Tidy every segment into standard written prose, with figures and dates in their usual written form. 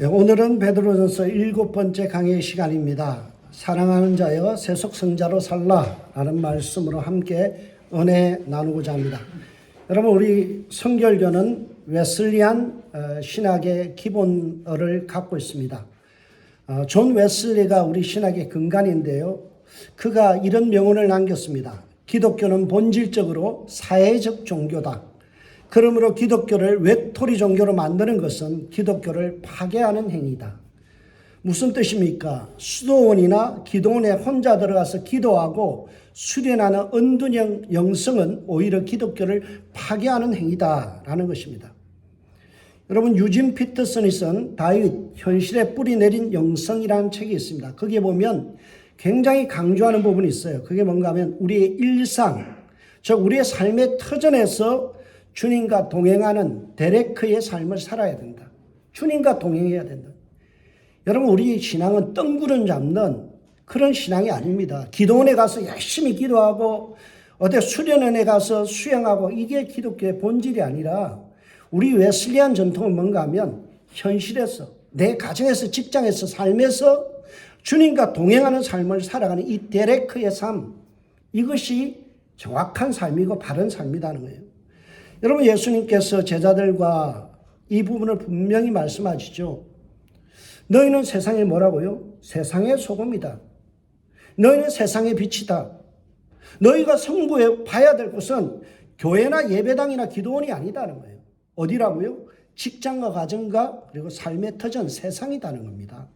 오늘은 베드로전서 7번째 강의 시간입니다. 사랑하는 자여 세속 성자로 살라라는 말씀으로 함께 은혜 나누고자 합니다. 여러분, 우리 성결교는 웨슬리안 신학의 기본을 갖고 있습니다. 존 웨슬리가 우리 신학의 근간인데요. 그가 이런 명언을 남겼습니다. 기독교는 본질적으로 사회적 종교다. 그러므로 기독교를 외톨이 종교로 만드는 것은 기독교를 파괴하는 행위다. 무슨 뜻입니까? 수도원이나 기도원에 혼자 들어가서 기도하고 수련하는 은둔형 영성은 오히려 기독교를 파괴하는 행위다라는 것입니다. 여러분, 유진 피터슨이 쓴 다윗 현실에 뿌리 내린 영성이라는 책이 있습니다. 거기에 보면 굉장히 강조하는 부분이 있어요. 그게 뭔가 하면 우리의 일상, 즉 우리의 삶의 터전에서 주님과 동행하는 데레크의 삶을 살아야 된다. 주님과 동행해야 된다. 여러분, 우리 신앙은 뜬구름 잡는 그런 신앙이 아닙니다. 기도원에 가서 열심히 기도하고 어디 수련원에 가서 수행하고 이게 기독교의 본질이 아니라 우리 웨슬리안 전통은 뭔가 하면 현실에서 내 가정에서 직장에서 삶에서 주님과 동행하는 삶을 살아가는 이 데레크의 삶, 이것이 정확한 삶이고 바른 삶이라는 거예요. 여러분, 예수님께서 제자들과 이 부분을 분명히 말씀하시죠. 너희는 세상에 뭐라고요? 세상의 소금이다. 너희는 세상의 빛이다. 너희가 성부에 봐야 될 곳은 교회나 예배당이나 기도원이 아니다는 거예요. 어디라고요? 직장과 가정과 그리고 삶의 터전 세상이라는 겁니다.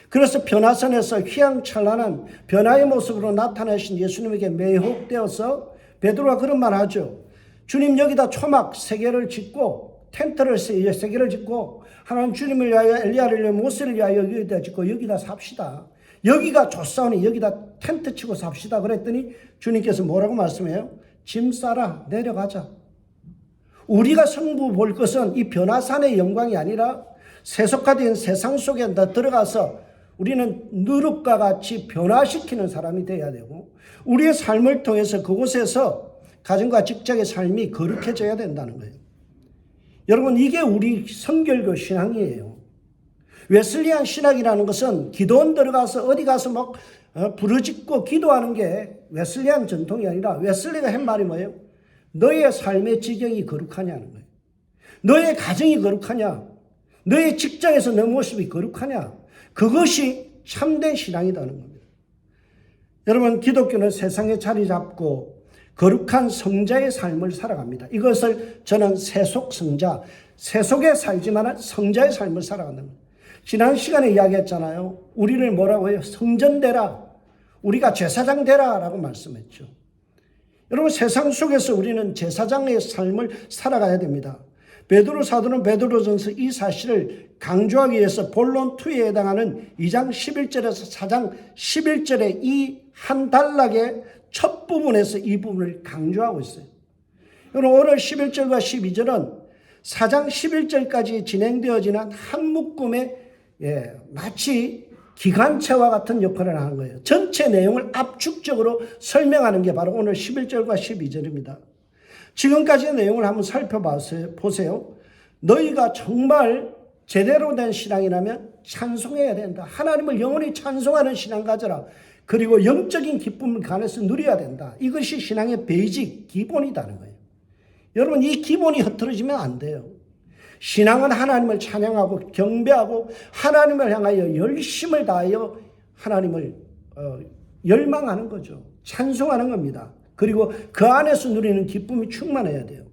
그래서 변화선에서 휘황찬란한 변화의 모습으로 나타나신 예수님에게 매혹되어서 베드로가 그런 말 하죠. 주님, 여기다 초막 3개를 짓고 텐트를 3개를 짓고 하나님 주님을 위하여 엘리야를 위하여 모세를 위하여 여기다 짓고 여기다 삽시다. 여기가 좋사오니 여기다 텐트 치고 삽시다. 그랬더니 주님께서 뭐라고 말씀해요? 짐 싸라, 내려가자. 우리가 성부 볼 것은 이 변화산의 영광이 아니라 세속화된 세상 속에 들어가서 우리는 누룩과 같이 변화시키는 사람이 되어야 되고 우리의 삶을 통해서 그곳에서 가정과 직장의 삶이 거룩해져야 된다는 거예요. 여러분, 이게 우리 성결교 신앙이에요. 웨슬리안 신학이라는 것은 기도원 들어가서 어디 가서 막 부르짖고 기도하는 게 웨슬리안 전통이 아니라 웨슬리가 한 말이 뭐예요? 너의 삶의 지경이 거룩하냐는 거예요. 너의 가정이 거룩하냐? 너의 직장에서 너 모습이 거룩하냐? 그것이 참된 신앙이라는 겁니다. 여러분, 기독교는 세상에 자리 잡고 거룩한 성자의 삶을 살아갑니다. 이것을 저는 세속 성자, 세속에 살지만 성자의 삶을 살아간다는 거예요. 지난 시간에 이야기했잖아요. 우리를 뭐라고 해요? 성전되라. 우리가 제사장 되라 라고 말씀했죠. 여러분, 세상 속에서 우리는 제사장의 삶을 살아가야 됩니다. 베드로 사도는 베드로전서 이 사실을 강조하기 위해서 본론 2에 해당하는 2장 11절에서 4장 11절의 이 한 단락의 첫 부분에서 이 부분을 강조하고 있어요. 여러분, 오늘 11절과 12절은 4장 11절까지 진행되어지는 한 묶음의 마치 기관차와 같은 역할을 하는 거예요. 전체 내용을 압축적으로 설명하는 게 바로 오늘 11절과 12절입니다. 지금까지의 내용을 한번 살펴보세요. 너희가 정말 제대로 된 신앙이라면 찬송해야 된다. 하나님을 영원히 찬송하는 신앙 가져라. 그리고 영적인 기쁨을 간에서 누려야 된다. 이것이 신앙의 베이직, 기본이라는 거예요. 여러분, 이 기본이 흐트러지면 안 돼요. 신앙은 하나님을 찬양하고 경배하고 하나님을 향하여 열심을 다하여 하나님을 열망하는 거죠. 찬송하는 겁니다. 그리고 그 안에서 누리는 기쁨이 충만해야 돼요.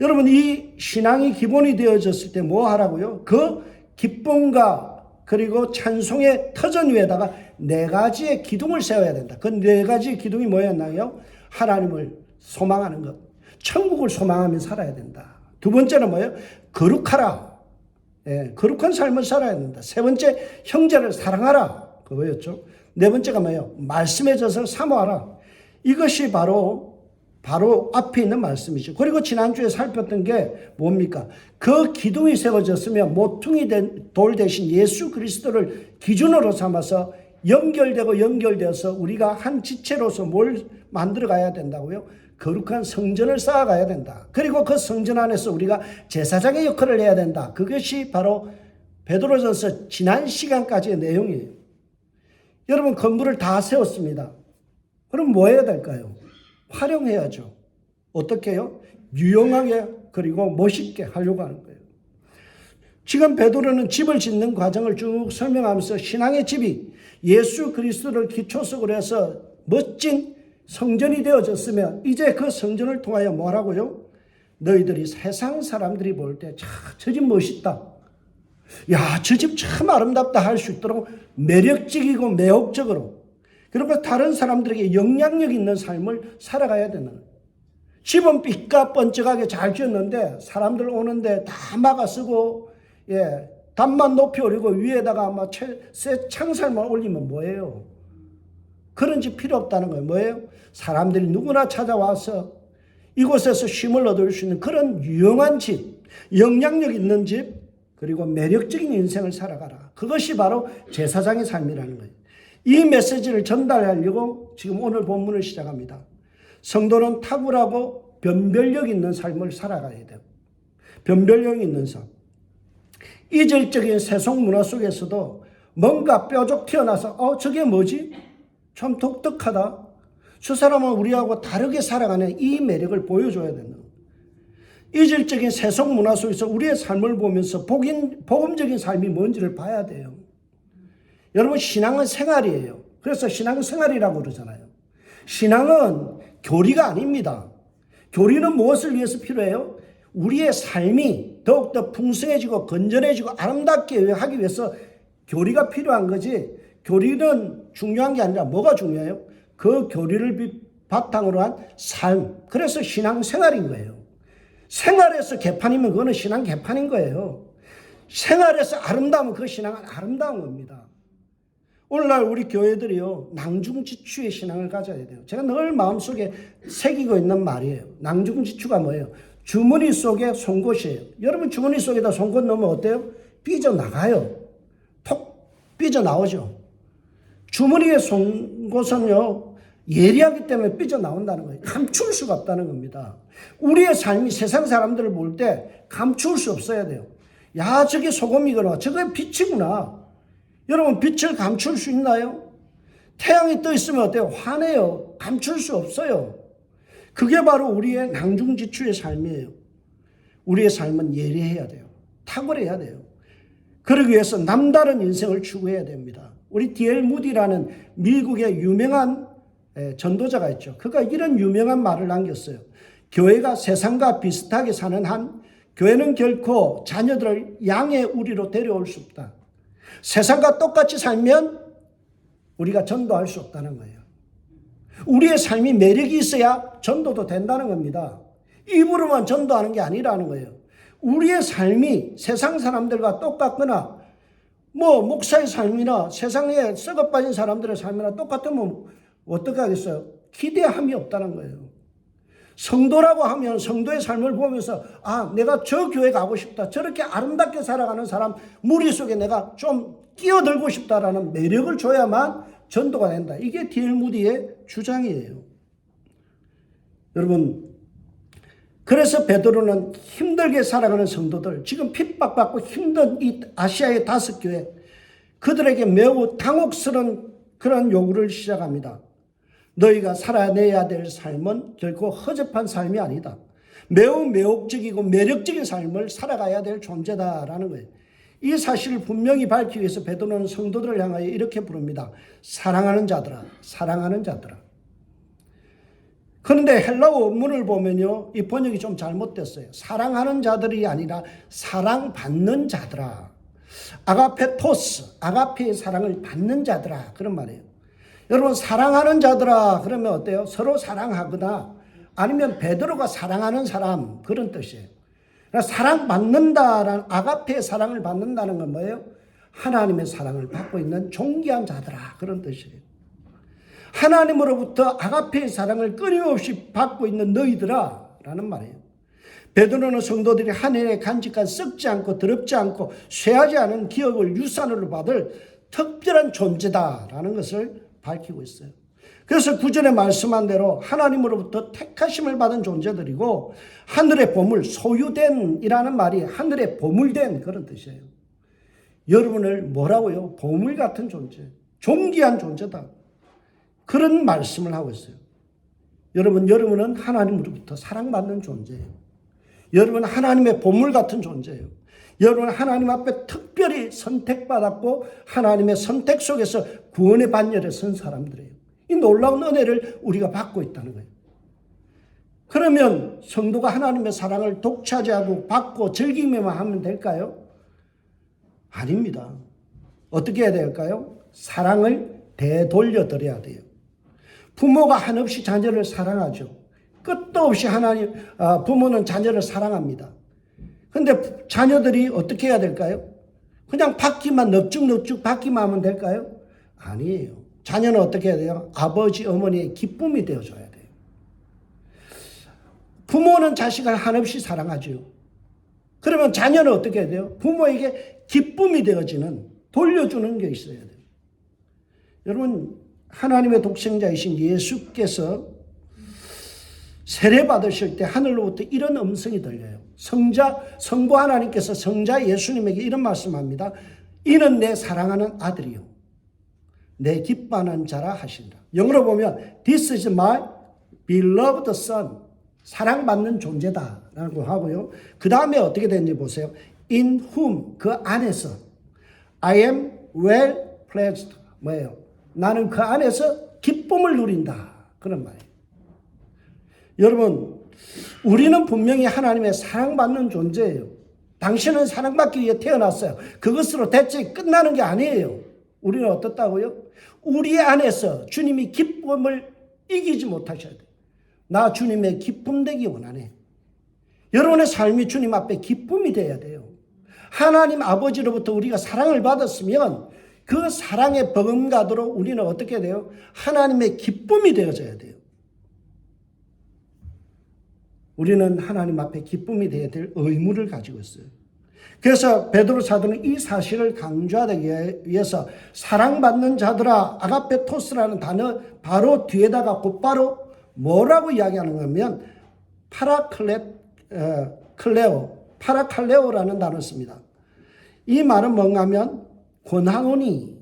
여러분, 이 신앙이 기본이 되어졌을 때 뭐 하라고요? 그 기쁨과 그리고 찬송의 터전 위에다가 4가지의 기둥을 세워야 된다. 그 4가지의 기둥이 뭐였나요? 하나님을 소망하는 것. 천국을 소망하며 살아야 된다. 2번째는 뭐예요? 거룩하라. 거룩한 삶을 살아야 된다. 3번째, 형제를 사랑하라. 그거였죠. 4번째가 뭐예요? 말씀에 젖어 사모하라. 이것이 바로 앞에 있는 말씀이죠. 그리고 지난주에 살폈던 게 뭡니까? 그 기둥이 세워졌으면 모퉁이 돌 대신 예수 그리스도를 기준으로 삼아서 연결되어서 우리가 한 지체로서 뭘 만들어 가야 된다고요? 거룩한 성전을 쌓아가야 된다. 그리고 그 성전 안에서 우리가 제사장의 역할을 해야 된다. 그것이 바로 베드로전서 지난 시간까지의 내용이에요. 여러분 건물을 다 세웠습니다. 그럼 뭐 해야 될까요? 활용해야죠. 어떻게 해요? 유용하게 그리고 멋있게 하려고 하는 거예요. 지금 베드로는 집을 짓는 과정을 쭉 설명하면서 신앙의 집이 예수 그리스도를 기초석으로 해서 멋진 성전이 되어졌으면 이제 그 성전을 통하여 뭐라고요? 너희들이 세상 사람들이 볼 때 저 집 멋있다. 야, 저 집 참 아름답다 할 수 있도록 매력적이고 매혹적으로 그리고 다른 사람들에게 영향력 있는 삶을 살아가야 되는 거예요. 집은 삐까뻔쩍하게 잘 지었는데 사람들 오는데 다 막아쓰고 단만 높이 올리고 위에다가 막 새 창살만 올리면 뭐예요? 그런 집 필요 없다는 거예요. 뭐예요? 사람들이 누구나 찾아와서 이곳에서 쉼을 얻을 수 있는 그런 유용한 집, 영향력 있는 집, 그리고 매력적인 인생을 살아가라. 그것이 바로 제사장의 삶이라는 거예요. 이 메시지를 전달하려고 지금 오늘 본문을 시작합니다. 성도는 탁월하고 변별력 있는 삶을 살아가야 돼요. 변별력 있는 삶. 이질적인 세속 문화 속에서도 뭔가 뾰족 튀어나서 저게 뭐지? 참 독특하다. 저 사람은 우리하고 다르게 살아가는 이 매력을 보여줘야 된다. 이질적인 세속 문화 속에서 우리의 삶을 보면서 복음적인 삶이 뭔지를 봐야 돼요. 여러분 신앙은 생활이에요. 그래서 신앙은 생활이라고 그러잖아요. 신앙은 교리가 아닙니다. 교리는 무엇을 위해서 필요해요? 우리의 삶이 더욱더 풍성해지고 건전해지고 아름답게 하기 위해서 교리가 필요한 거지. 교리는 중요한 게 아니라 뭐가 중요해요? 그 교리를 바탕으로 한 삶. 그래서 신앙 생활인 거예요. 생활에서 개판이면 그거는 신앙 개판인 거예요. 생활에서 아름다우면 그 신앙은 아름다운 겁니다. 오늘날 우리 교회들이요, 낭중지추의 신앙을 가져야 돼요. 제가 늘 마음속에 새기고 있는 말이에요. 낭중지추가 뭐예요? 주머니 속에 송곳이에요. 여러분 주머니 속에다 송곳 넣으면 어때요? 삐져나가요. 톡 삐져나오죠. 주머니에 송곳은요, 예리하기 때문에 삐져나온다는 거예요. 감출 수가 없다는 겁니다. 우리의 삶이 세상 사람들을 볼 때 감출 수 없어야 돼요. 야, 저게 소금이구나. 저게 빛이구나. 여러분 빛을 감출 수 있나요? 태양이 떠 있으면 어때요? 환해요. 감출 수 없어요. 그게 바로 우리의 낭중지추의 삶이에요. 우리의 삶은 예리해야 돼요. 탁월해야 돼요. 그러기 위해서 남다른 인생을 추구해야 됩니다. 우리 D.L. 무디라는 미국의 유명한 전도자가 있죠. 그가 이런 유명한 말을 남겼어요. 교회가 세상과 비슷하게 사는 한 교회는 결코 자녀들을 양의 우리로 데려올 수 없다. 세상과 똑같이 살면 우리가 전도할 수 없다는 거예요. 우리의 삶이 매력이 있어야 전도도 된다는 겁니다. 입으로만 전도하는 게 아니라는 거예요. 우리의 삶이 세상 사람들과 똑같거나 목사의 삶이나 세상에 썩어빠진 사람들의 삶이나 똑같으면 어떻게 하겠어요? 기대함이 없다는 거예요. 성도라고 하면 성도의 삶을 보면서 내가 저 교회 가고 싶다. 저렇게 아름답게 살아가는 사람 무리 속에 내가 좀 끼어들고 싶다라는 매력을 줘야만 전도가 된다. 이게 D.L. 무디의 주장이에요. 여러분, 그래서 베드로는 힘들게 살아가는 성도들, 지금 핍박받고 힘든 이 아시아의 5교회, 그들에게 매우 당혹스러운 그런 요구를 시작합니다. 너희가 살아내야 될 삶은 결코 허접한 삶이 아니다. 매우 매혹적이고 매력적인 삶을 살아가야 될 존재다라는 거예요. 이 사실을 분명히 밝히기 위해서 베드로는 성도들을 향하여 이렇게 부릅니다. 사랑하는 자들아, 사랑하는 자들아. 그런데 헬라어 원문을 보면요, 이 번역이 좀 잘못됐어요. 사랑하는 자들이 아니라 사랑받는 자들아. 아가페토스, 아가페의 사랑을 받는 자들아. 그런 말이에요. 여러분, 사랑하는 자들아 그러면 어때요? 서로 사랑하거나 아니면 베드로가 사랑하는 사람, 그런 뜻이에요. 그러니까 사랑받는다라는, 아가페의 사랑을 받는다는 건 뭐예요? 하나님의 사랑을 받고 있는 존귀한 자들아, 그런 뜻이에요. 하나님으로부터 아가페의 사랑을 끊임없이 받고 있는 너희들아 라는 말이에요. 베드로는 성도들이 하늘에 간직한 썩지 않고 더럽지 않고 쇠하지 않은 기업을 유산으로 받을 특별한 존재다라는 것을 밝히고 있어요. 그래서 구절에 말씀한 대로 하나님으로부터 택하심을 받은 존재들이고 하늘의 보물, 소유된 이라는 말이 하늘의 보물된 그런 뜻이에요. 여러분을 뭐라고요? 보물 같은 존재, 존귀한 존재다. 그런 말씀을 하고 있어요. 여러분은 하나님으로부터 사랑받는 존재예요. 여러분은 하나님의 보물 같은 존재예요. 여러분은 하나님 앞에 특별히 선택받았고 하나님의 선택 속에서 구원의 반열에 선 사람들이에요. 이 놀라운 은혜를 우리가 받고 있다는 거예요. 그러면 성도가 하나님의 사랑을 독차지하고 받고 즐기기만 하면 될까요? 아닙니다. 어떻게 해야 될까요? 사랑을 되돌려드려야 돼요. 부모가 한없이 자녀를 사랑하죠. 끝도 없이 부모는 자녀를 사랑합니다. 근데 자녀들이 어떻게 해야 될까요? 그냥 받기만 넙죽넙죽 받기만 하면 될까요? 아니에요. 자녀는 어떻게 해야 돼요? 아버지, 어머니의 기쁨이 되어줘야 돼요. 부모는 자식을 한없이 사랑하죠. 그러면 자녀는 어떻게 해야 돼요? 부모에게 기쁨이 되어지는, 돌려주는 게 있어야 돼요. 여러분, 하나님의 독생자이신 예수께서 세례 받으실 때 하늘로부터 이런 음성이 들려요. 성부 하나님께서 성자 예수님에게 이런 말씀합니다. 이는 내 사랑하는 아들이요 내 기뻐하는 자라 하신다. 영어로 보면 This is my beloved son. 사랑받는 존재다라고 하고요. 그 다음에 어떻게 되는지 보세요. In whom, 그 안에서 I am well pleased. 뭐예요? 나는 그 안에서 기쁨을 누린다. 그런 말이에요. 여러분, 우리는 분명히 하나님의 사랑받는 존재예요. 당신은 사랑받기 위해 태어났어요. 그것으로 대체 끝나는 게 아니에요. 우리는 어떻다고요? 우리 안에서 주님이 기쁨을 이기지 못하셔야 돼요. 나 주님의 기쁨 되기 원하네. 여러분의 삶이 주님 앞에 기쁨이 돼야 돼요. 하나님 아버지로부터 우리가 사랑을 받았으면 그 사랑에 버금가도록 우리는 어떻게 돼요? 하나님의 기쁨이 되어져야 돼요. 우리는 하나님 앞에 기쁨이 되어야 될 의무를 가지고 있어요. 그래서 베드로 사도는 이 사실을 강조하기 위해서 사랑받는 자들아, 아가페토스라는 단어 바로 뒤에다가 곧바로 뭐라고 이야기하는 거면 파라칼레오라는 단어를 씁니다. 이 말은 뭔가 하면 권하노니,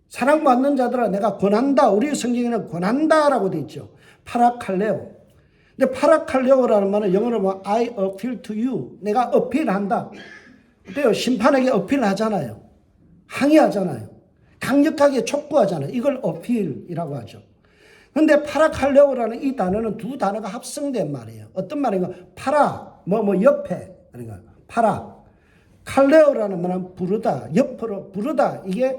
사랑받는 자들아 내가 권한다. 우리 성경에는 권한다라고 되어 있죠. 파라칼레오. 근데 파라칼레오라는 말은 영어로 보면 I appeal to you. 내가 어필한다. 어때요? 심판에게 어필하잖아요. 항의하잖아요. 강력하게 촉구하잖아요. 이걸 어필이라고 하죠. 근데 파라칼레오라는 이 단어는 두 단어가 합성된 말이에요. 어떤 말인가? 파라, 옆에. 그러니까 파라. 칼레오라는 말은 부르다, 옆으로 부르다. 이게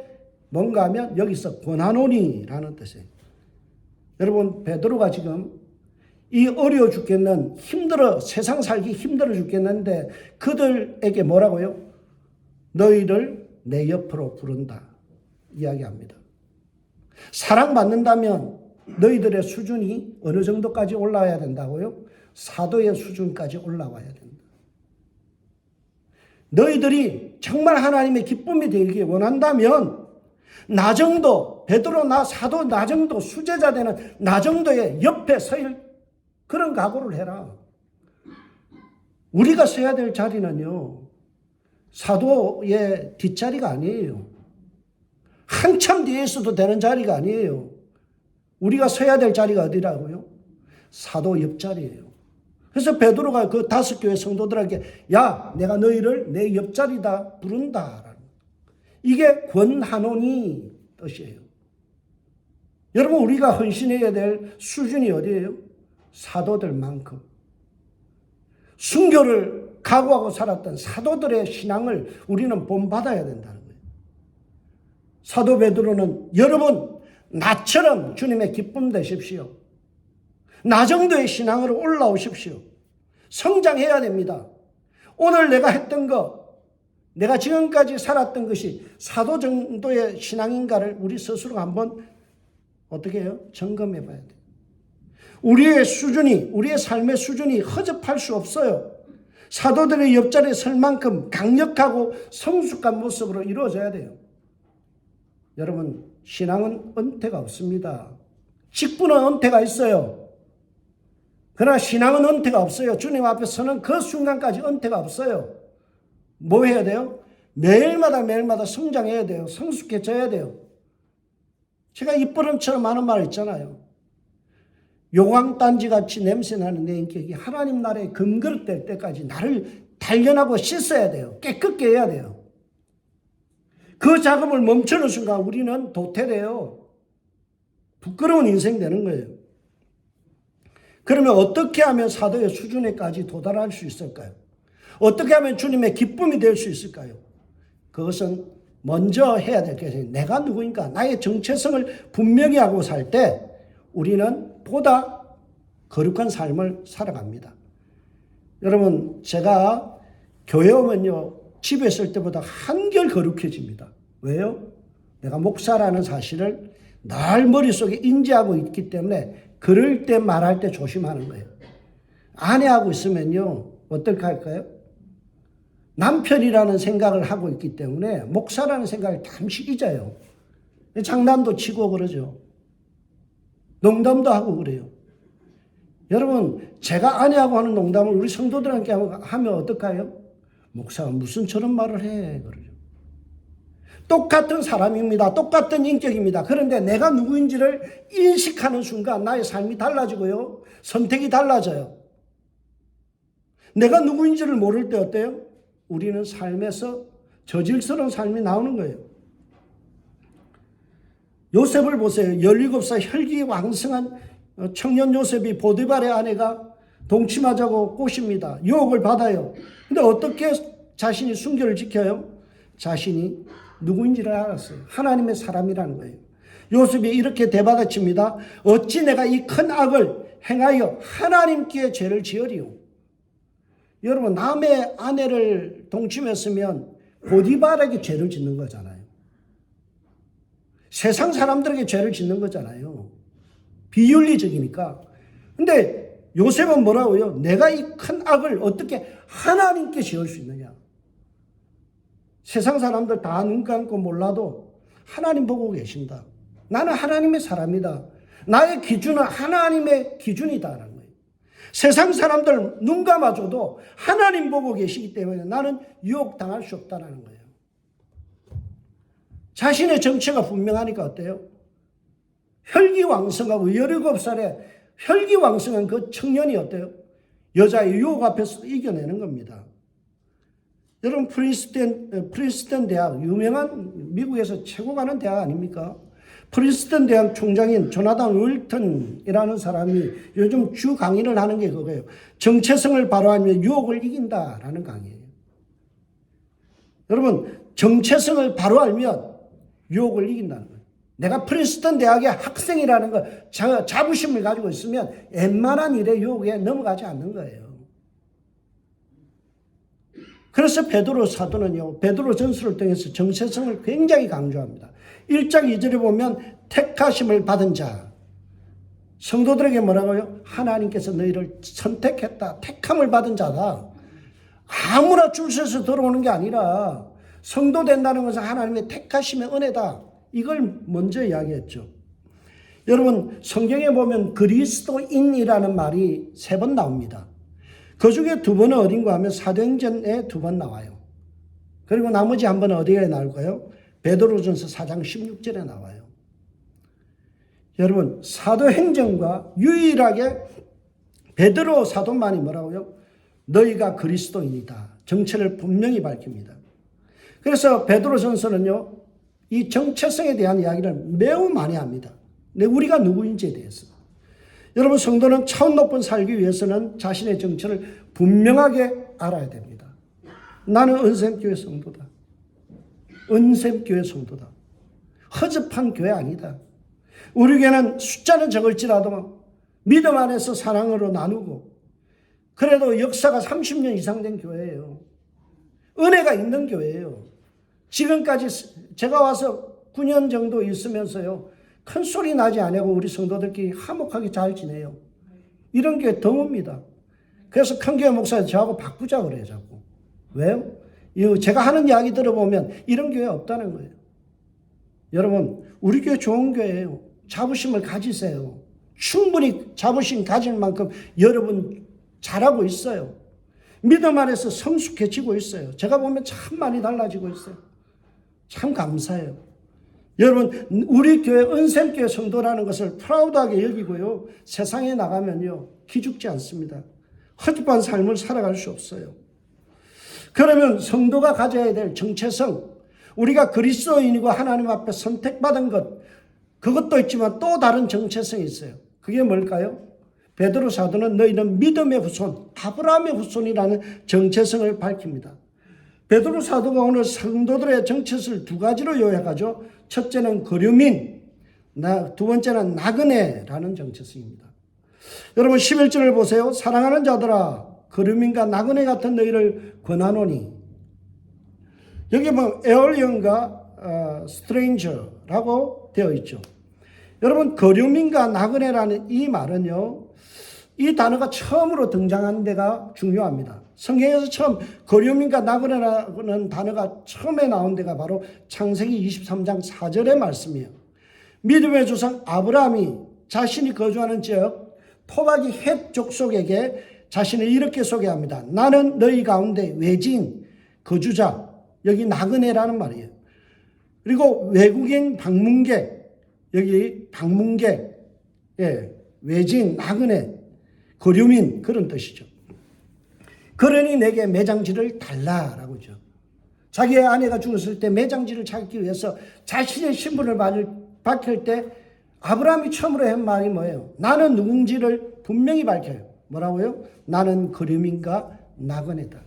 뭔가 하면 여기서 권하노니라는 뜻이에요. 여러분, 베드로가 지금 이 어려워 죽겠는, 세상 살기 힘들어 죽겠는데 그들에게 뭐라고요? 너희를 내 옆으로 부른다. 이야기합니다. 사랑받는다면 너희들의 수준이 어느 정도까지 올라와야 된다고요? 사도의 수준까지 올라와야 된다. 너희들이 정말 하나님의 기쁨이 되길 원한다면 나 정도, 베드로 사도 나 정도, 수제자 되는 나 정도의 옆에 서일 그런 각오를 해라. 우리가 서야 될 자리는요, 사도의 뒷자리가 아니에요. 한참 뒤에 있어도 되는 자리가 아니에요. 우리가 서야 될 자리가 어디라고요? 사도 옆자리예요. 그래서 베드로가 그 5교회 성도들에게 야, 내가 너희를 내 옆자리다 부른다. 이게 권하노니 뜻이에요. 여러분, 우리가 헌신해야 될 수준이 어디예요? 사도들만큼. 순교를 각오하고 살았던 사도들의 신앙을 우리는 본받아야 된다는 거예요. 사도 베드로는 여러분, 나처럼 주님의 기쁨 되십시오. 나 정도의 신앙으로 올라오십시오. 성장해야 됩니다. 오늘 내가 했던 거, 내가 지금까지 살았던 것이 사도 정도의 신앙인가를 우리 스스로 한번 어떻게 해요? 점검해 봐야 돼요. 우리의 수준이, 우리의 삶의 수준이 허접할 수 없어요. 사도들의 옆자리에 설 만큼 강력하고 성숙한 모습으로 이루어져야 돼요. 여러분, 신앙은 은퇴가 없습니다. 직분은 은퇴가 있어요. 그러나 신앙은 은퇴가 없어요. 주님 앞에 서는 그 순간까지 은퇴가 없어요. 뭐 해야 돼요? 매일마다 성장해야 돼요. 성숙해져야 돼요. 제가 입버릇처럼 하는 말 있잖아요. 요광단지같이 냄새나는 내 인격이 하나님 나라에 금그릇될 때까지 나를 단련하고 씻어야 돼요. 깨끗게 해야 돼요. 그 작업을 멈추는 순간 우리는 도태돼요. 부끄러운 인생 되는 거예요. 그러면 어떻게 하면 사도의 수준에까지 도달할 수 있을까요? 어떻게 하면 주님의 기쁨이 될 수 있을까요? 그것은 먼저 해야 될 것이 내가 누구인가, 나의 정체성을 분명히 하고 살 때 우리는 보다 거룩한 삶을 살아갑니다. 여러분, 제가 교회 오면요, 집에 있을 때보다 한결 거룩해집니다. 왜요? 내가 목사라는 사실을 늘 머릿속에 인지하고 있기 때문에 그럴 때 말할 때 조심하는 거예요. 아내하고 있으면요, 어떨까 할까요? 남편이라는 생각을 하고 있기 때문에 목사라는 생각을 잠시 잊어요. 장난도 치고 그러죠. 농담도 하고 그래요. 여러분, 제가 아내하고 하는 농담을 우리 성도들한테 하면 어떨까요? 목사가 무슨 저런 말을 해, 그러죠. 똑같은 사람입니다. 똑같은 인격입니다. 그런데 내가 누구인지를 인식하는 순간 나의 삶이 달라지고요. 선택이 달라져요. 내가 누구인지를 모를 때 어때요? 우리는 삶에서 저질스러운 삶이 나오는 거예요. 요셉을 보세요. 17살 혈기왕성한 청년 요셉이 보디발의 아내가 동침하자고 꼬십니다. 유혹을 받아요. 근데 어떻게 자신이 순결을 지켜요? 자신이 누구인지를 알았어요. 하나님의 사람이라는 거예요. 요셉이 이렇게 대받아칩니다. 어찌 내가 이 큰 악을 행하여 하나님께 죄를 지으리요. 여러분, 남의 아내를 동침했으면 보디발에게 죄를 짓는 거잖아요. 세상 사람들에게 죄를 짓는 거잖아요. 비윤리적이니까. 근데 요셉은 뭐라고요? 내가 이 큰 악을 어떻게 하나님께 지을 수 있느냐. 세상 사람들 다 눈 감고 몰라도 하나님 보고 계신다. 나는 하나님의 사람이다. 나의 기준은 하나님의 기준이다라는 거예요. 세상 사람들 눈 감아줘도 하나님 보고 계시기 때문에 나는 유혹당할 수 없다는 거예요. 자신의 정체가 분명하니까 어때요? 혈기왕성하고 17살에 혈기왕성한 그 청년이 어때요? 여자의 유혹 앞에서 이겨내는 겁니다. 여러분, 프린스턴 대학, 유명한 미국에서 최고 가는 대학 아닙니까? 프린스턴 대학 총장인 조나단 윌턴이라는 사람이 요즘 주 강의를 하는 게 그거예요. 정체성을 바로하면 유혹을 이긴다라는 강의예요. 여러분, 정체성을 바로 알면 유혹을 이긴다는 거예요. 내가 프린스턴 대학의 학생이라는 거 자부심을 가지고 있으면 웬만한 일의 유혹에 넘어가지 않는 거예요. 그래서 베드로 사도는요, 베드로 전서를 통해서 정체성을 굉장히 강조합니다. 1장 2절에 보면 택하심을 받은 자, 성도들에게 뭐라고요? 하나님께서 너희를 선택했다. 택함을 받은 자다. 아무나 줄 서서 들어오는 게 아니라 성도 된다는 것은 하나님의 택하심의 은혜다. 이걸 먼저 이야기했죠. 여러분, 성경에 보면 그리스도인이라는 말이 3번 나옵니다. 그 중에 2번은 어딘가 하면 사도행전에 2번 나와요. 그리고 나머지 한 번은 어디에 나올까요? 베드로전서 4장 16절에 나와요. 여러분, 사도행전과 유일하게 베드로 사도만이 뭐라고요? 너희가 그리스도인이다. 정체를 분명히 밝힙니다. 그래서 베드로전서는요, 이 정체성에 대한 이야기를 매우 많이 합니다. 우리가 누구인지에 대해서. 여러분, 성도는 차원 높은 살기 위해서는 자신의 정체를 분명하게 알아야 됩니다. 나는 은샘교회 성도다. 은샘교회 성도다. 허접한 교회 아니다. 우리 교회는 숫자는 적을지라도 믿음 안에서 사랑으로 나누고, 그래도 역사가 30년 이상 된 교회예요. 은혜가 있는 교회예요. 지금까지 제가 와서 9년 정도 있으면서요, 큰 소리 나지 않고 우리 성도들끼리 화목하게 잘 지내요. 이런 교회 드뭅니다. 그래서 큰 교회 목사님 저하고 바꾸자 그래요, 자꾸. 왜요? 제가 하는 이야기 들어보면 이런 교회 없다는 거예요. 여러분, 우리 교회 좋은 교회예요. 자부심을 가지세요. 충분히 자부심 가질 만큼 여러분 잘하고 있어요. 믿음 안에서 성숙해지고 있어요. 제가 보면 참 많이 달라지고 있어요. 참 감사해요. 여러분, 우리 교회 은샘교회 성도라는 것을 프라우드하게 여기고요. 세상에 나가면요, 기죽지 않습니다. 허접한 삶을 살아갈 수 없어요. 그러면 성도가 가져야 될 정체성, 우리가 그리스도인이고 하나님 앞에 선택받은 것, 그것도 있지만 또 다른 정체성이 있어요. 그게 뭘까요? 베드로 사도는 너희는 믿음의 후손, 아브라함의 후손이라는 정체성을 밝힙니다. 베드로 사도가 오늘 성도들의 정체성을 두 가지로 요약하죠. 첫째는 거류민, 두 번째는 나그네라는 정체성입니다. 여러분 11절을 보세요. 사랑하는 자들아, 거류민과 나그네 같은 너희를 권하노니. 여기 뭐 에얼리언과 스트레인저라고 되어 있죠. 여러분 거류민과 나그네라는 이 말은요, 이 단어가 처음으로 등장한 데가 중요합니다. 성경에서 처음 거류민과 나그네라는 단어가 처음에 나온 데가 바로 창세기 23장 4절의 말씀이에요. 믿음의 조상 아브라함이 자신이 거주하는 지역 토박이 헷 족속에게 자신을 이렇게 소개합니다. 나는 너희 가운데 외지인 거주자, 여기 나그네라는 말이에요. 그리고 외국인 방문객, 여기 방문객, 외지인, 나그네, 거류민, 그런 뜻이죠. 그러니 내게 매장지를 달라라고 하죠. 자기의 아내가 죽었을 때 매장지를 찾기 위해서 자신의 신분을 밝힐 때 아브라함이 처음으로 한 말이 뭐예요? 나는 누군지를 분명히 밝혀요. 뭐라고요? 나는 거류민과 나그네다.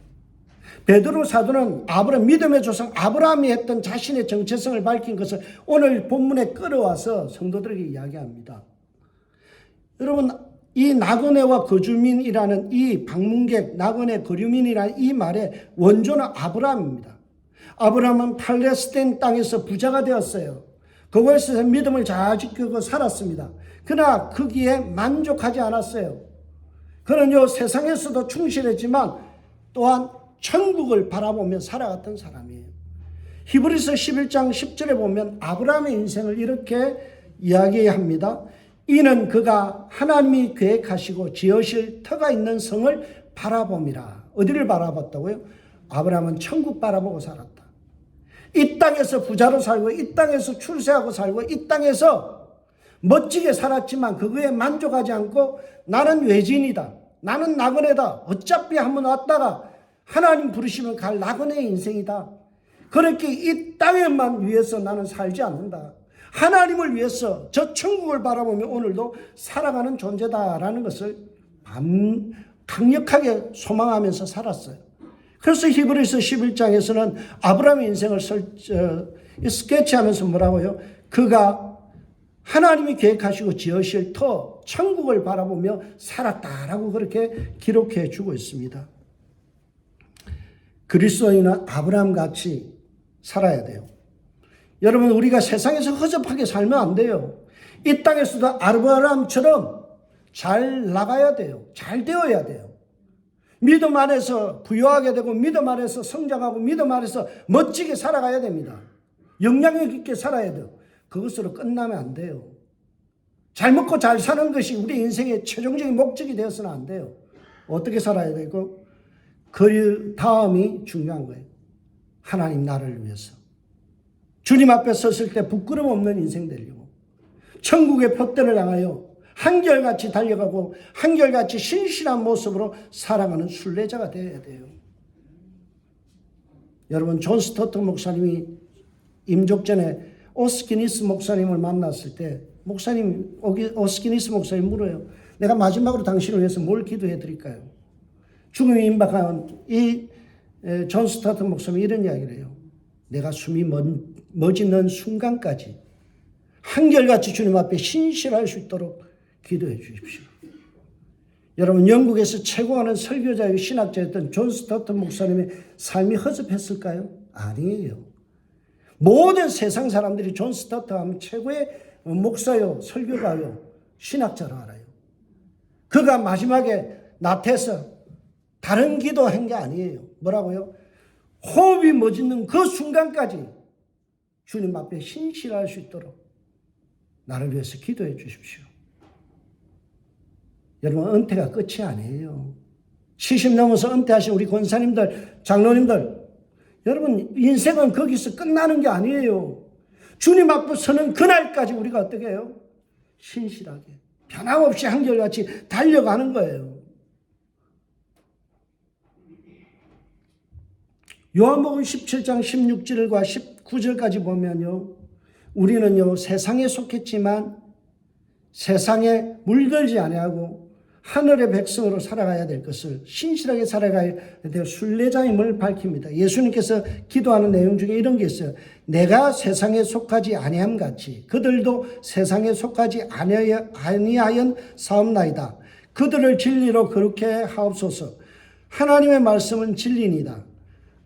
베드로 사도는 믿음의 조상 아브라함이 했던 자신의 정체성을 밝힌 것을 오늘 본문에 끌어와서 성도들에게 이야기합니다. 여러분, 이 나그네와 거주민이라는 이 방문객, 나그네, 거류민이라는 이 말의 원조는 아브라함입니다. 아브라함은 팔레스타인 땅에서 부자가 되었어요. 그곳에서 믿음을 잘 지키고 살았습니다. 그러나 거기에 만족하지 않았어요. 그는 세상에서도 충실했지만 또한 천국을 바라보며 살아갔던 사람이에요. 히브리서 11장 10절에 보면 아브라함의 인생을 이렇게 이야기합니다. 이는 그가 하나님이 계획하시고 지으실 터가 있는 성을 바라봄이라. 어디를 바라봤다고요? 아브라함은 천국 바라보고 살았다. 이 땅에서 부자로 살고 이 땅에서 출세하고 살고 이 땅에서 멋지게 살았지만 그거에 만족하지 않고 나는 외지인이다. 나는 나그네다. 어차피 한번 왔다가 하나님 부르시면 갈 나그네의 인생이다. 그렇게 이 땅에만 위해서 나는 살지 않는다. 하나님을 위해서 저 천국을 바라보며 오늘도 살아가는 존재다라는 것을 강력하게 소망하면서 살았어요. 그래서 히브리서 11장에서는 아브라함의 인생을 스케치하면서 뭐라고요? 그가 하나님이 계획하시고 지으실 터, 천국을 바라보며 살았다라고 그렇게 기록해 주고 있습니다. 그리스도인은 아브라함 같이 살아야 돼요. 여러분, 우리가 세상에서 허접하게 살면 안 돼요. 이 땅에서도 아브라함처럼 잘 나가야 돼요. 잘 되어야 돼요. 믿음 안에서 부유하게 되고 믿음 안에서 성장하고 믿음 안에서 멋지게 살아가야 됩니다. 영향력 있게 살아야 돼요. 그것으로 끝나면 안 돼요. 잘 먹고 잘 사는 것이 우리 인생의 최종적인 목적이 되어서는 안 돼요. 어떻게 살아야 되고 그 다음이 중요한 거예요. 하나님 나라를 위해서. 주님 앞에 섰을 때 부끄럼 없는 인생 되려고. 천국의 표대를 향하여 한결같이 달려가고 한결같이 신실한 모습으로 살아가는 순례자가 되어야 돼요. 여러분, 존 스토트 목사님이 임종 전에 오스키니스 목사님을 만났을 때 오스키니스 목사님 물어요. 내가 마지막으로 당신을 위해서 뭘 기도해 드릴까요? 죽음이 임박한 이 존 스토트 목사님이 이런 이야기를 해요. 내가 숨이 멎는 순간까지 한결같이 주님 앞에 신실할 수 있도록 기도해 주십시오. 여러분, 영국에서 최고하는 설교자이고 신학자였던 존 스토트 목사님의 삶이 허접했을까요? 아니에요. 모든 세상 사람들이 존 스토트 하면 최고의 목사요, 설교가요, 신학자로 알아요. 그가 마지막에 나태해서 다른 기도한 게 아니에요. 뭐라고요? 호흡이 멎는 그 순간까지 주님 앞에 신실할 수 있도록 나를 위해서 기도해 주십시오. 여러분, 은퇴가 끝이 아니에요. 70 넘어서 은퇴하신 우리 권사님들, 장로님들, 여러분 인생은 거기서 끝나는 게 아니에요. 주님 앞에 서는 그날까지 우리가 어떻게 해요? 신실하게 변함없이 한결같이 달려가는 거예요. 요한복음 17장 16절과 19절까지 보면요, 우리는요 세상에 속했지만 세상에 물들지 아니하고 하늘의 백성으로 살아가야 될 것을, 신실하게 살아가야 될 순례자임을 밝힙니다. 예수님께서 기도하는 내용 중에 이런 게 있어요. 내가 세상에 속하지 아니함 같이 그들도 세상에 속하지 아니하연 사옵나이다. 그들을 진리로 거룩게 하옵소서. 하나님의 말씀은 진리니이다.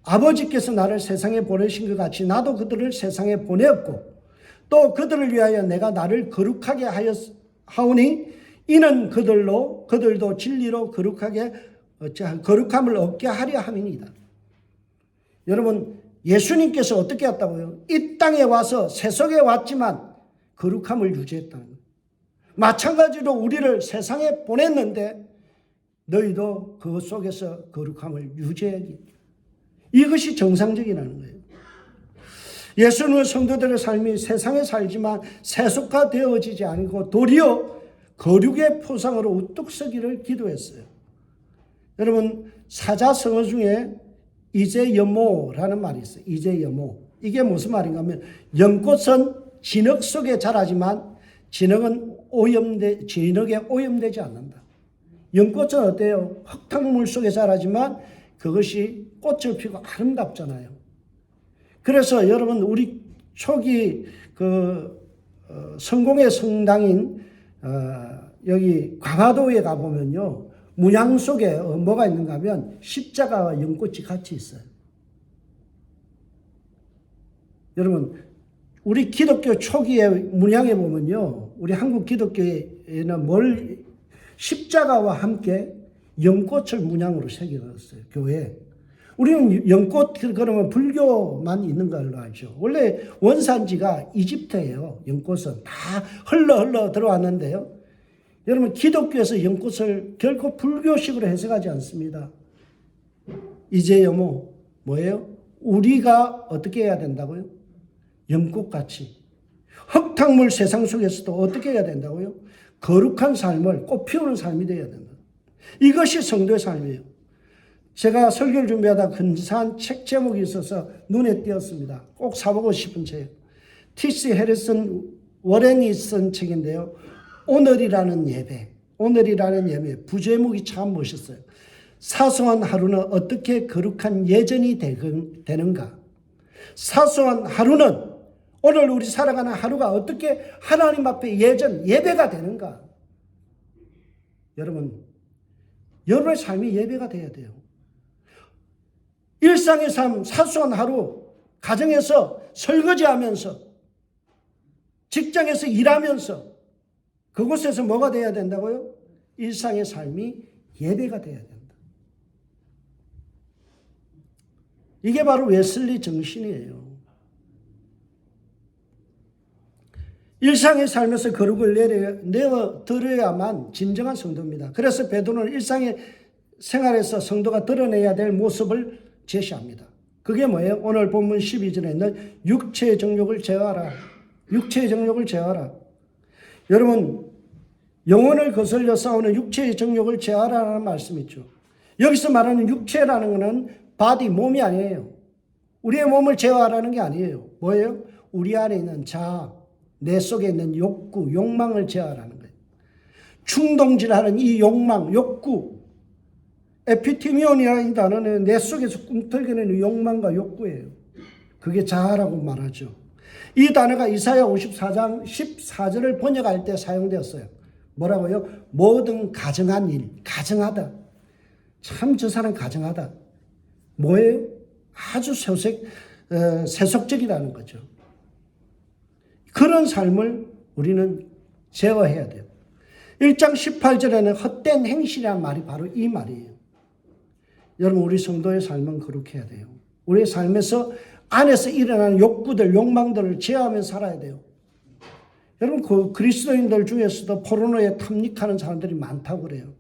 아버지께서 나를 세상에 보내신 것 같이 나도 그들을 세상에 보내었고 또 그들을 위하여 내가 나를 거룩하게 하오니 이는 그들도 진리로 거룩함을 얻게 하려 함이니이다. 여러분, 예수님께서 어떻게 했다고요? 이 땅에 와서 세속에 왔지만 거룩함을 유지했다는 거예요. 마찬가지로 우리를 세상에 보냈는데 너희도 그 속에서 거룩함을 유지해야지. 이것이 정상적이라는 거예요. 예수님의 성도들의 삶이 세상에 살지만 세속화되어지지 않고 도리어 거룩의 포상으로 우뚝 서기를 기도했어요. 여러분, 사자성어 중에 이제여모라는 말이 있어요. 이제여모. 이게 무슨 말인가 하면 연꽃은 진흙 속에 자라지만 진흙에 오염되지 않는다. 연꽃은 어때요? 흙탕물 속에 자라지만 그것이 꽃을 피고 아름답잖아요. 그래서 여러분, 우리 초기 성공의 성당인 여기 광화도에 가보면요, 문양 속에 뭐가 있는가 하면 십자가와 연꽃이 같이 있어요. 여러분, 우리 기독교 초기의 문양에 보면요, 우리 한국 기독교에는 십자가와 함께 연꽃을 문양으로 새겨놨어요. 교회에. 우리는 연꽃 그러면 불교만 있는 걸로 알죠. 원래 원산지가 이집트예요. 연꽃은 다 흘러 들어왔는데요. 여러분, 기독교에서 연꽃을 결코 불교식으로 해석하지 않습니다. 이제여모 뭐예요? 우리가 어떻게 해야 된다고요? 연꽃같이 흙탕물 세상 속에서도 어떻게 해야 된다고요? 거룩한 삶을 꽃피우는 삶이 되어야 된다. 이것이 성도의 삶이에요. 제가 설교를 준비하다 근사한 책 제목이 있어서 눈에 띄었습니다. 꼭 사보고 싶은 책. T.C. 해리슨 워렌이 쓴 책인데요. 오늘이라는 예배. 부제목이 참 멋있어요. 사소한 하루는 어떻게 거룩한 예전이 되는가? 사소한 하루는 오늘 우리 살아가는 하루가 어떻게 하나님 앞에 예배가 되는가? 여러분의 삶이 예배가 돼야 돼요. 일상의 삶, 사소한 하루, 가정에서 설거지하면서, 직장에서 일하면서, 그곳에서 뭐가 돼야 된다고요? 일상의 삶이 예배가 돼야 된다. 이게 바로 웨슬리 정신이에요. 일상의 삶에서 거룩을 내어드려야만 진정한 성도입니다. 그래서 베드로는 일상의 생활에서 성도가 드러내야 될 모습을 제시합니다. 그게 뭐예요? 오늘 본문 12절에 있는 육체의 정욕을 제어하라. 육체의 정욕을 제어하라. 여러분, 영혼을 거슬려 싸우는 육체의 정욕을 제어하라는 말씀이 있죠. 여기서 말하는 육체라는 것은 바디, 몸이 아니에요. 우리의 몸을 제어하라는 게 아니에요. 뭐예요? 우리 안에 있는 자아, 내 속에 있는 욕구, 욕망을 제어하라는 거예요. 충동질하는 이 욕망, 욕구, 에피티미온이라는 단어는 내 속에서 꿈틀거리는 욕망과 욕구예요. 그게 자아라고 말하죠. 이 단어가 이사야 54장 14절을 번역할 때 사용되었어요. 뭐라고요? 모든 가정한 일, 가정하다. 참 저 사람 가정하다. 뭐예요? 아주 세속적이라는 거죠. 그런 삶을 우리는 제어해야 돼요. 1장 18절에는 헛된 행실이라는 말이 바로 이 말이에요. 여러분, 우리 성도의 삶은 거룩해야 돼요. 우리의 삶에서 안에서 일어나는 욕구들, 욕망들을 제어하면서 살아야 돼요. 여러분, 그 그리스도인들 중에서도 포르노에 탐닉하는 사람들이 많다고 그래요.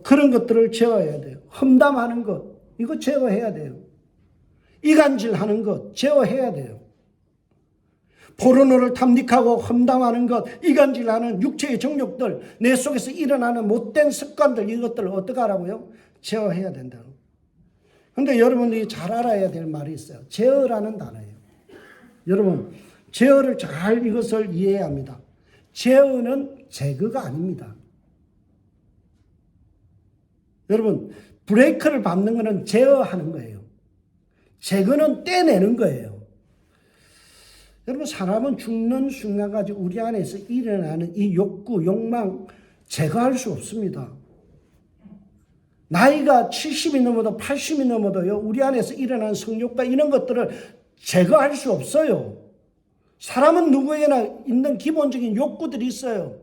그런 것들을 제어해야 돼요. 험담하는 것, 이거 제어해야 돼요. 이간질하는 것, 제어해야 돼요. 포르노를 탐닉하고 험담하는 것, 이간질하는 육체의 정욕들, 내 속에서 일어나는 못된 습관들, 이것들을 어떻게 하라고요? 제어해야 된다고. 근데 여러분들이 잘 알아야 될 말이 있어요. 제어라는 단어예요. 여러분, 제어를 잘 이것을 이해해야 합니다. 제어는 제거가 아닙니다. 여러분, 브레이크를 밟는 것은 제어하는 거예요. 제거는 떼내는 거예요. 여러분, 사람은 죽는 순간까지 우리 안에서 일어나는 이 욕구, 욕망 제거할 수 없습니다. 나이가 70이 넘어도 80이 넘어도요, 우리 안에서 일어나는 성욕과 이런 것들을 제거할 수 없어요. 사람은 누구에게나 있는 기본적인 욕구들이 있어요.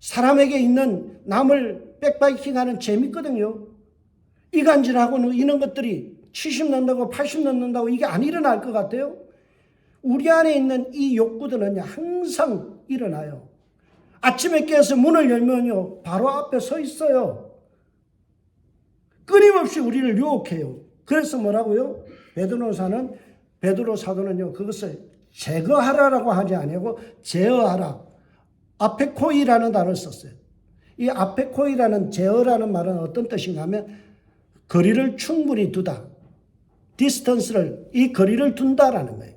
사람에게 있는 남을 백바이킹하는 재미거든요. 이간질하고는 이런 것들이 70 넘는다고 80 넘는다고 이게 안 일어날 것 같아요. 우리 안에 있는 이 욕구들은 항상 일어나요. 아침에 깨서 문을 열면요, 바로 앞에 서 있어요. 끊임없이 우리를 유혹해요. 그래서 뭐라고요? 베드로 사도는요, 그것을 제거하라라고 하지 아니고 제어하라. 아페코이라는 단어를 썼어요. 이 아페코이라는 제어라는 말은 어떤 뜻인가 하면 거리를 충분히 두다. 디스턴스를, 이 거리를 둔다라는 거예요.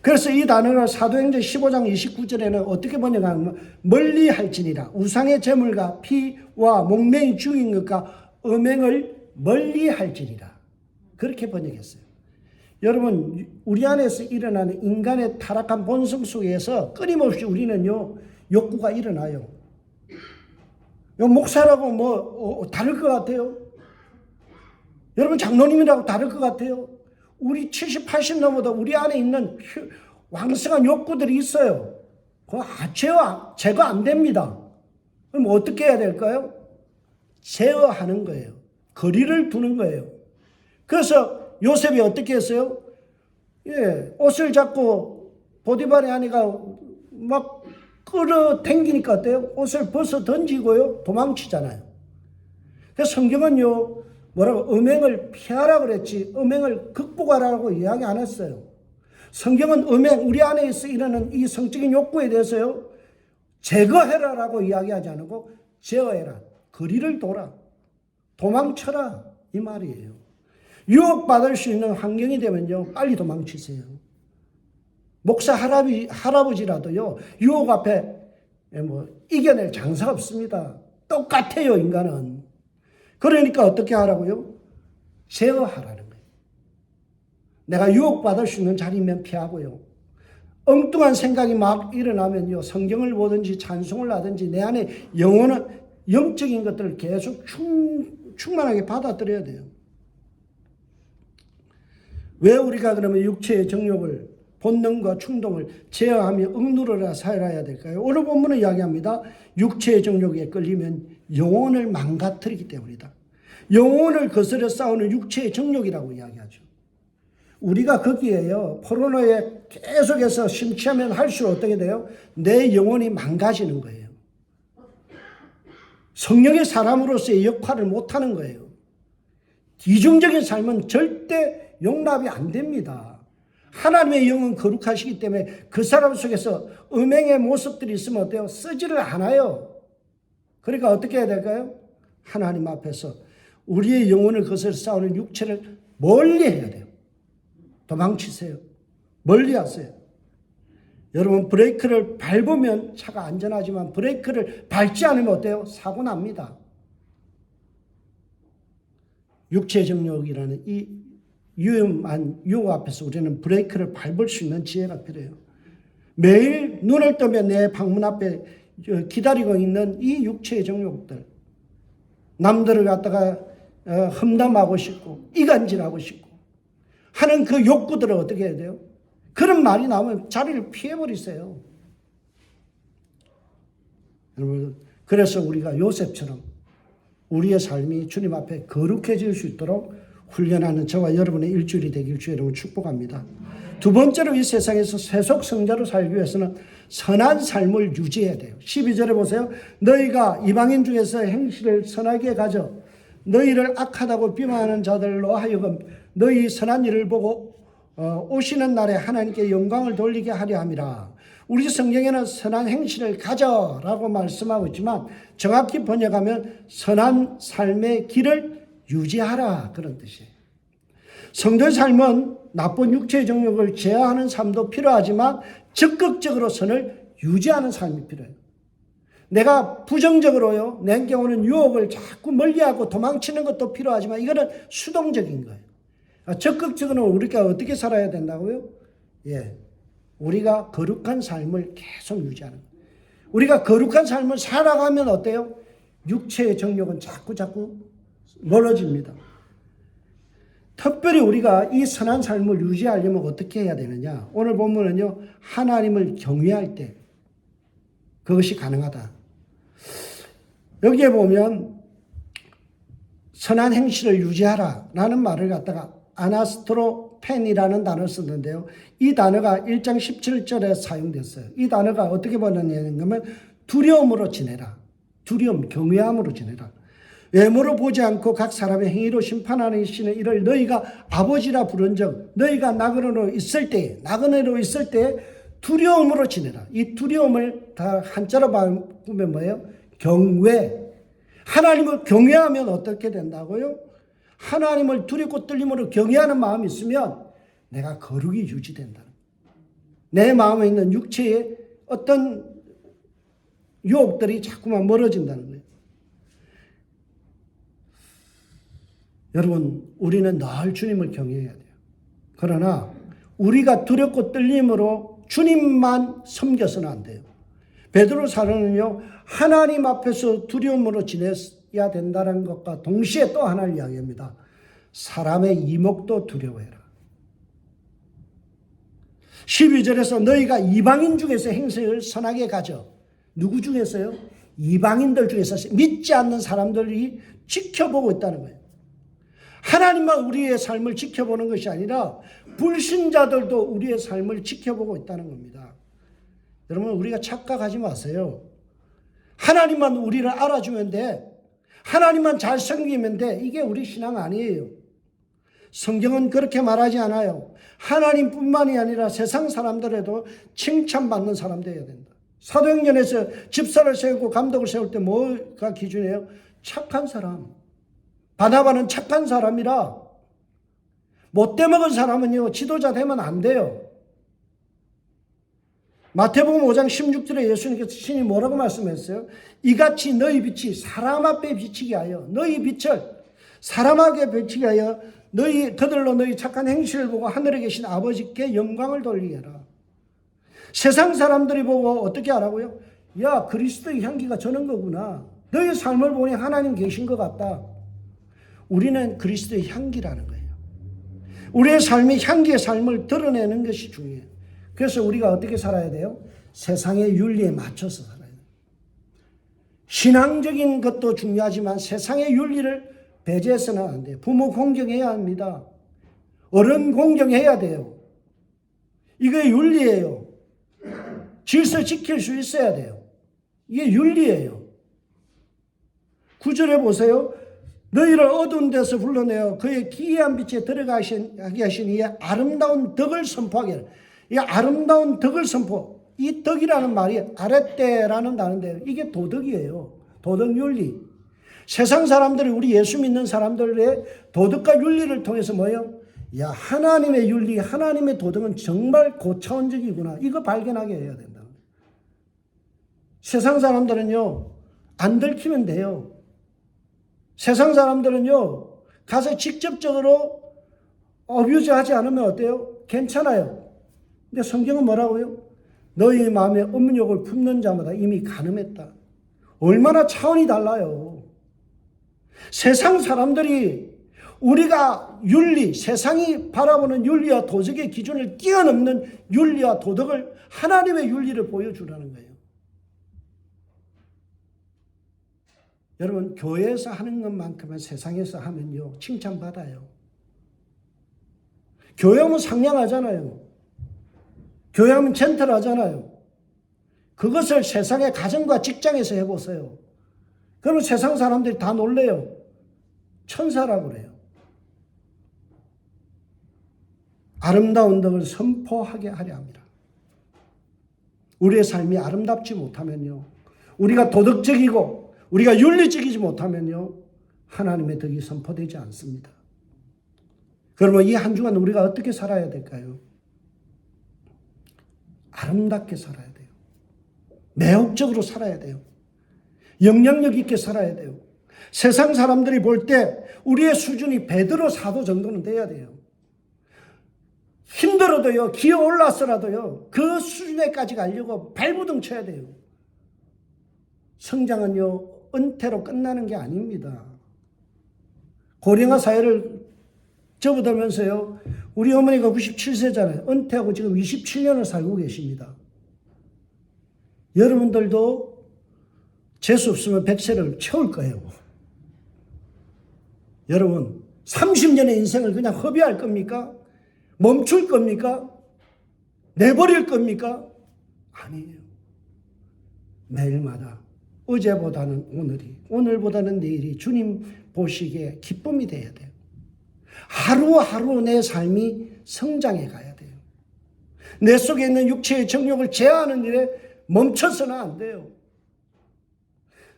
그래서 이 단어를 사도행전 15장 29절에는 어떻게 번역하면 멀리 할지니라. 우상의 제물과 피와 목매인 죽인 것과 음행을 멀리 할지니라. 그렇게 번역했어요. 여러분, 우리 안에서 일어나는 인간의 타락한 본성 속에서 끊임없이 우리는요, 욕구가 일어나요. 목사라고 다를 것 같아요? 여러분, 장로님이라고 다를 것 같아요? 우리 70, 80 넘어도 우리 안에 있는 왕성한 욕구들이 있어요. 그거 제거 안 됩니다. 그럼 어떻게 해야 될까요? 제어하는 거예요. 거리를 두는 거예요. 그래서 요셉이 어떻게 했어요? 옷을 잡고 보디발의 아내가 막 끌어당기니까 어때요? 옷을 벗어 던지고요, 도망치잖아요. 그래서 성경은요, 뭐라고 음행을 피하라 그랬지 음행을 극복하라고 이야기 안 했어요. 성경은 우리 안에서 일어나는 이 성적인 욕구에 대해서요, 제거해라라고 이야기하지 않고 제어해라. 거리를 둬라. 도망쳐라. 이 말이에요. 유혹받을 수 있는 환경이 되면요, 빨리 도망치세요. 목사 할아버지라도요, 유혹 앞에 이겨낼 장사 없습니다. 똑같아요, 인간은. 그러니까 어떻게 하라고요? 제어하라는 거예요. 내가 유혹받을 수 있는 자리면 피하고요. 엉뚱한 생각이 막 일어나면요, 성경을 보든지 찬송을 하든지 내 안에 영적인 것들을 계속 충만하게 받아들여야 돼요. 왜 우리가 그러면 육체의 정욕을, 본능과 충동을 제어하며 억누르라 살아야 될까요? 오늘 본문은 이야기합니다. 육체의 정욕에 끌리면 영혼을 망가뜨리기 때문이다. 영혼을 거스려 싸우는 육체의 정욕이라고 이야기하죠. 우리가 거기에요, 포르노에 계속해서 심취하면 할수록 어떻게 돼요? 내 영혼이 망가지는 거예요. 성령의 사람으로서의 역할을 못하는 거예요. 이중적인 삶은 절대 용납이 안 됩니다. 하나님의 영은 거룩하시기 때문에 그 사람 속에서 음행의 모습들이 있으면 어때요? 쓰지를 않아요. 그러니까 어떻게 해야 될까요? 하나님 앞에서 우리의 영혼을 거스려 싸우는 육체를 멀리 해야 돼요. 도망치세요. 멀리 하세요. 여러분, 브레이크를 밟으면 차가 안전하지만 브레이크를 밟지 않으면 어때요? 사고 납니다. 육체 정욕이라는 이 위험한 유혹 앞에서 우리는 브레이크를 밟을 수 있는 지혜가 필요해요. 매일 눈을 뜨면 내 방문 앞에 기다리고 있는 이 육체의 정욕들, 남들을 갖다가 험담하고 싶고 이간질하고 싶고 하는 그 욕구들을 어떻게 해야 돼요? 그런 말이 나오면 자리를 피해버리세요. 여러분, 그래서 우리가 요셉처럼 우리의 삶이 주님 앞에 거룩해질 수 있도록 훈련하는 저와 여러분의 일주일이 되길 주의 이름으로 축복합니다. 두 번째로 이 세상에서 세속 성자로 살기 위해서는 선한 삶을 유지해야 돼요. 12절에 보세요. 너희가 이방인 중에서 행실을 선하게 가져 너희를 악하다고 비방하는 자들로 하여금 너희 선한 일을 보고 오시는 날에 하나님께 영광을 돌리게 하려 함이라. 우리 성경에는 선한 행실을 가져라고 말씀하고 있지만 정확히 번역하면 선한 삶의 길을 유지하라 그런 뜻이에요. 성도의 삶은 나쁜 육체의 정욕을 제어하는 삶도 필요하지만 적극적으로 선을 유지하는 삶이 필요해요. 내가 부정적으로요, 내 경우는 유혹을 자꾸 멀리하고 도망치는 것도 필요하지만 이거는 수동적인 거예요. 적극적으로 우리가 어떻게 살아야 된다고요? 우리가 거룩한 삶을 계속 유지하는 거예요. 우리가 거룩한 삶을 살아가면 어때요? 육체의 정욕은 자꾸 멀어집니다. 특별히 우리가 이 선한 삶을 유지하려면 어떻게 해야 되느냐? 오늘 보면은요, 하나님을 경외할 때 그것이 가능하다. 여기에 보면 선한 행실을 유지하라 라는 말을 갖다가 아나스트로펜이라는 단어를 썼는데요. 이 단어가 1장 17절에 사용됐어요. 이 단어가 어떻게 번역되냐면 두려움으로 지내라. 두려움, 경외함으로 지내라. 외모로 보지 않고 각 사람의 행위로 심판하는 이시는 이를 너희가 아버지라 부른 적 너희가 나그네로 있을 때 두려움으로 지내라. 이 두려움을 다 한자로 바꾸면 뭐예요? 경외. 하나님을 경외하면 어떻게 된다고요? 하나님을 두렵고 떨림으로 경외하는 마음이 있으면 내가 거룩이 유지된다. 내 마음에 있는 육체의 어떤 유혹들이 자꾸만 멀어진다는 거예요. 여러분, 우리는 늘 주님을 경외해야 돼요. 그러나 우리가 두렵고 떨림으로 주님만 섬겨서는 안 돼요. 베드로 사도는요, 하나님 앞에서 두려움으로 지내야 된다는 것과 동시에 또 하나를 이야기합니다. 사람의 이목도 두려워해라. 12절에서 너희가 이방인 중에서 행색을 선하게 가져. 누구 중에서요? 이방인들 중에서 믿지 않는 사람들이 지켜보고 있다는 거예요. 하나님만 우리의 삶을 지켜보는 것이 아니라 불신자들도 우리의 삶을 지켜보고 있다는 겁니다. 여러분, 우리가 착각하지 마세요. 하나님만 우리를 알아주면 돼. 하나님만 잘 섬기면 돼. 이게 우리 신앙 아니에요. 성경은 그렇게 말하지 않아요. 하나님뿐만이 아니라 세상 사람들에도 칭찬받는 사람 되어야 된다. 사도행전에서 집사를 세우고 감독을 세울 때 뭐가 기준이에요? 착한 사람. 바나바는 착한 사람이라 못돼 먹은 사람은요 지도자 되면 안 돼요. 마태복음 5장 16절에 예수님께서 친히 뭐라고 말씀했어요? 이같이 너희 빛이 사람 앞에 비치게 하여 너희 빛을 사람 앞에 비치게 하여 그들로 너희 착한 행실을 보고 하늘에 계신 아버지께 영광을 돌리게 하라. 세상 사람들이 보고 어떻게 하라고요? 야, 그리스도의 향기가 저는 거구나. 너희 삶을 보니 하나님 계신 것 같다. 우리는 그리스도의 향기라는 거예요. 우리의 삶이 향기의 삶을 드러내는 것이 중요해요. 그래서 우리가 어떻게 살아야 돼요? 세상의 윤리에 맞춰서 살아야 돼요. 신앙적인 것도 중요하지만 세상의 윤리를 배제해서는 안 돼요. 부모 공경해야 합니다. 어른 공경해야 돼요. 이게 윤리예요. 질서 지킬 수 있어야 돼요. 이게 윤리예요. 9절에 보세요. 너희를 어두운 데서 불러내어 그의 기이한 빛에 들어가게 하신 이의 아름다운 덕을 선포하게 하라. 이 아름다운 덕을 선포. 이 덕이라는 말이 아랫대라는 단어인데요. 이게 도덕이에요. 도덕 윤리. 세상 사람들이 우리 예수 믿는 사람들의 도덕과 윤리를 통해서 뭐예요? 야, 하나님의 윤리, 하나님의 도덕은 정말 고차원적이구나. 이거 발견하게 해야 된다. 세상 사람들은요, 안 들키면 돼요. 세상 사람들은요, 가서 직접적으로 어뷰즈 하지 않으면 어때요? 괜찮아요. 근데 성경은 뭐라고요? 너희 마음에 음욕을 품는 자마다 이미 간음했다. 얼마나 차원이 달라요. 세상 사람들이 우리가 윤리, 세상이 바라보는 윤리와 도덕의 기준을 뛰어넘는 윤리와 도덕을 하나님의 윤리를 보여주라는 거예요. 여러분, 교회에서 하는 것만큼은 세상에서 하면요 칭찬받아요. 교회하면 상냥하잖아요. 교회하면 젠틀하잖아요. 그것을 세상의 가정과 직장에서 해보세요. 그러면 세상 사람들이 다 놀래요. 천사라고 그래요. 아름다운 덕을 선포하게 하려 합니다. 우리의 삶이 아름답지 못하면요, 우리가 도덕적이고 우리가 윤리적이지 못하면요, 하나님의 덕이 선포되지 않습니다. 그러면 이 한 주간 우리가 어떻게 살아야 될까요? 아름답게 살아야 돼요. 매혹적으로 살아야 돼요. 영향력 있게 살아야 돼요. 세상 사람들이 볼 때 우리의 수준이 베드로 사도 정도는 돼야 돼요. 힘들어도요, 기어 올라서라도요, 그 수준에까지 가려고 발부둥 쳐야 돼요. 성장은요, 은퇴로 끝나는 게 아닙니다. 고령화 사회를 접어들면서요, 우리 어머니가 97세잖아요. 은퇴하고 지금 27년을 살고 계십니다. 여러분들도 재수 없으면 100세를 채울 거예요. 여러분, 30년의 인생을 그냥 허비할 겁니까? 멈출 겁니까? 내버릴 겁니까? 아니에요. 매일마다 어제보다는 오늘이, 오늘보다는 내일이 주님 보시기에 기쁨이 돼야 돼요. 하루하루 내 삶이 성장해 가야 돼요. 내 속에 있는 육체의 정욕을 제어하는 일에 멈춰서는 안 돼요.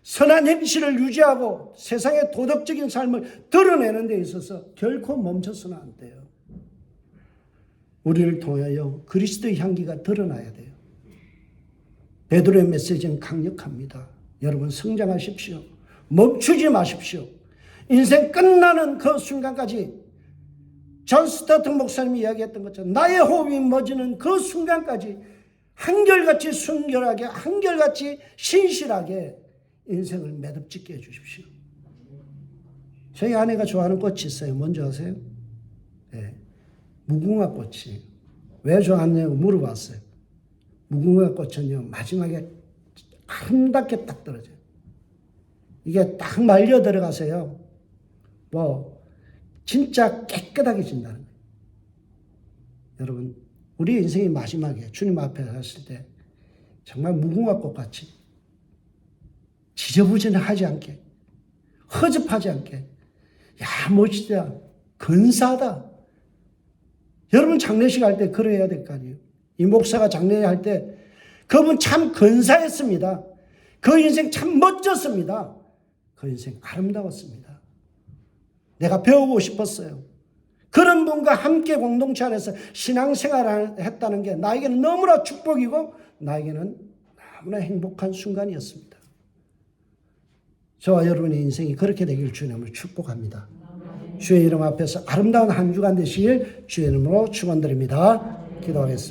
선한 행실을 유지하고 세상의 도덕적인 삶을 드러내는 데 있어서 결코 멈춰서는 안 돼요. 우리를 통하여 그리스도의 향기가 드러나야 돼요. 베드로의 메시지는 강력합니다. 여러분, 성장하십시오. 멈추지 마십시오. 인생 끝나는 그 순간까지 존 스타트 목사님이 이야기했던 것처럼 나의 호흡이 멎는 그 순간까지 한결같이 순결하게, 한결같이 신실하게 인생을 매듭짓게 해주십시오. 저희 아내가 좋아하는 꽃이 있어요. 뭔지 아세요? 네. 무궁화 꽃이. 왜 좋아하냐고 물어봤어요. 무궁화 꽃은요, 마지막에 아름답게 딱 떨어져요. 이게 딱 말려 들어가서요, 진짜 깨끗하게 진다는 거예요. 여러분, 우리 인생의 마지막에 주님 앞에 섰을 때 정말 무궁화 꽃같이 지저분하지 않게, 허접하지 않게, 야, 멋지다, 근사하다. 여러분, 장례식 할 때 그래야 될 거 아니에요. 이 목사가 장례할 때 그분 참 근사했습니다. 그 인생 참 멋졌습니다. 그 인생 아름다웠습니다. 내가 배우고 싶었어요. 그런 분과 함께 공동체 안에서 신앙생활을 했다는 게 나에게는 너무나 축복이고 나에게는 너무나 행복한 순간이었습니다. 저와 여러분의 인생이 그렇게 되길 주님을 축복합니다. 주의 이름 앞에서 아름다운 한 주간 되시길 주의 이름으로 축원드립니다. 기도하겠습니다.